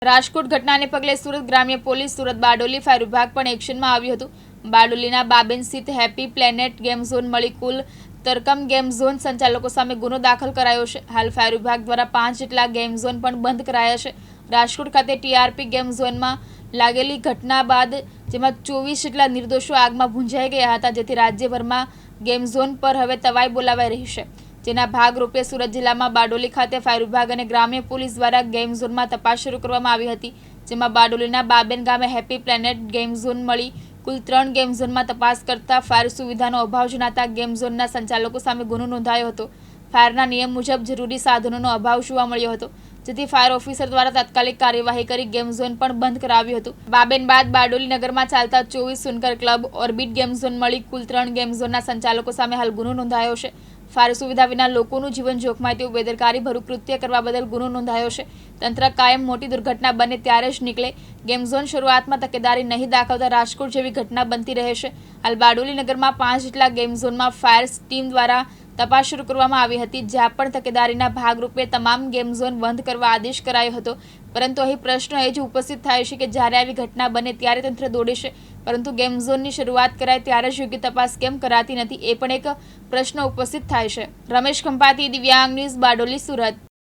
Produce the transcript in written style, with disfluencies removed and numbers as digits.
રાજકોટ ઘટનાને પગલે સુરત ગ્રામ્ય પોલીસ, સુરત બારડોલી ફાયર વિભાગ પણ એક્શનમાં આવ્યું હતું। બારડોલીના બાબેન સ્થિત હેપી પ્લેનેટ ગેમ ઝોન મળી કુલ તરકમ ગેમ ઝોન સંચાલકો સામે ગુનો દાખલ કરાયો છે। હાલ ફાયર વિભાગ દ્વારા 5 જેટલા ગેમ ઝોન પણ બંધ કરાયા છે। રાજકોટ ખાતે ટીઆરપી ગેમ ઝોનમાં લાગેલી ઘટના બાદ જેમાં 24 જેટલા નિર્દોષો આગમાં ભૂંજાઈ ગયા હતા, જેથી રાજ્યભરમાં ગેમ ઝોન પર હવે તવાઈ બોલાવાઈ રહી છે। જેના ભાગરૂપે સુરત જિલ્લામાં બારડોલી ખાતે ફાયર વિભાગ અને ગ્રામ્ય પોલીસ દ્વારા ગેમ ઝોનમાં તપાસ શરૂ કરવામાં આવી હતી, જેમાં બારડોલીના બાબેન ગામે હેપી પ્લેનેટ ગેમ ઝોન મળી કુલ 3 ગેમ ઝોનમાં તપાસ કરતા ફાયર સુવિધાનો અભાવ જણાતા ગેમ ઝોનના સંચાલકો સામે ગુનો નોંધાયો હતો। ફાયરના નિયમ મુજબ જરૂરી સાધનોનો અભાવ જોવા મળ્યો હતો, જેથી ફાયર ઓફિસર દ્વારા તાત્કાલિક કાર્યવાહી કરી ગેમ ઝોન પણ બંધ કરાવ્યું હતું। બાબેન બાદ બારડોલી નગરમાં ચાલતા 24 સુનકર ક્લબ, ઓર્બિટ ગેમ ઝોન મળી કુલ 3 ગેમ ઝોનના સંચાલકો સામે હાલ ગુનો નોંધાયો છે। ફાયર સુવિધા વિના લોકોનું જીવન જોખમાય તેવું બેદરકારી ભરું કૃત્ય કરવા બદલ ગુનો નોંધાયો છે। તંત્ર કાયમ મોટી દુર્ઘટના બને ત્યારે જ નીકળે, ગેમ ઝોન શરૂઆતમાં તકેદારી નહીં દાખવતા રાજકોટ જેવી ઘટના બનતી રહે છે। હાલ બારડોલી નગરમાં 5 જેટલા ગેમ ઝોનમાં ફાયર ટીમ દ્વારા તપાસ શરૂ કરવામાં આવી હતી, જ્યાં પણ તકેદારીના ભાગરૂપે તમામ ગેમ ઝોન બંધ કરવા આદેશ કરાયો હતો। પરંતુ અહીં પ્રશ્ન એ જ ઉપસ્થિત થાય છે કે જ્યારે આવી ઘટના બને ત્યારે તંત્ર દોડે છે, પરંતુ ગેમ ઝોનની શરૂઆત કરાય ત્યારે જ યોગ્ય તપાસ કેમ કરાતી નથી, એ પણ એક પ્રશ્ન ઉપસ્થિત થાય છે। રમેશ ખંભાતી, દિવ્યાંગ ન્યૂઝ, બારડોલી, સુરત।